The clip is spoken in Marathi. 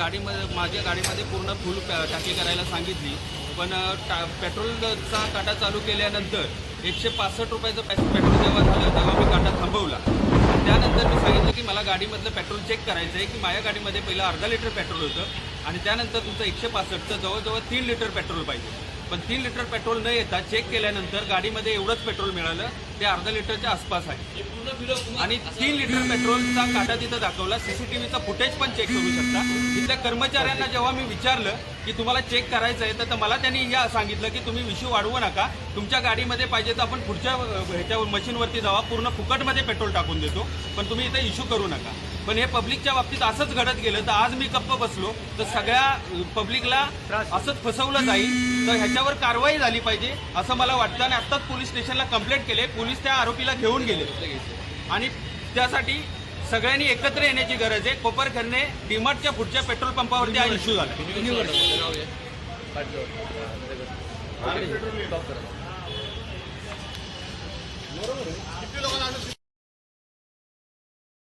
माझ्या गाडीमध्ये पूर्ण फुल टाकी करायला सांगितली, पण पेट्रोलचा काटा चालू केल्यानंतर 165 रुपयाचं पेट्रोल जेव्हा झालं तेव्हा मी काटा थांबवला. त्यानंतर मी सांगितलं की मला गाडीमधलं पेट्रोल चेक करायचं आहे, की माझ्या गाडीमध्ये पहिलं अर्धा लिटर पेट्रोल होतं आणि त्यानंतर तुमचं 165चं जवळजवळ 3 लिटर पेट्रोल पाहिजे. पण 3 लिटर पेट्रोल न येता चेक केल्यानंतर गाडीमध्ये एवढंच पेट्रोल मिळालं, ते अर्धा लिटरच्या आसपास आहे. आणि 3 लिटर पेट्रोलचा काटा तिथं दाखवला. सीसीटीव्हीचा फुटेज पण चेक करू शकता. तिथल्या कर्मचाऱ्यांना जेव्हा मी विचारलं की तुम्हाला चेक करायचं आहे, तर मला त्यांनी या सांगितलं की तुम्ही इश्यू वाढवू नका, तुमच्या गाडीमध्ये पाहिजे तर आपण पुढच्या ह्याच्यावर मशीनवरती जावा, पूर्ण फुकटमध्ये पेट्रोल टाकून देतो, पण तुम्ही इथं इश्यू करू नका. पण हे पब्लिकच्या बाबतीत असंच घडत गेलं, तर आज मी गप्प बसलो तर सगळ्या पब्लिकला असंच फसवलं जाईल. तर ह्याच्यावर कारवाई झाली पाहिजे असं मला वाटतं. आणि आत्ताच पोलीस स्टेशनला कंप्लेंट केले, पोलीस त्या आरोपीला घेऊन गेले आणि त्यासाठी सगळ्यांनी एकत्र येण्याची गरज आहे. कोपरखैरणे डीमार्टच्या पुढच्या पेट्रोल पंपावरती हा इश्यू झाला.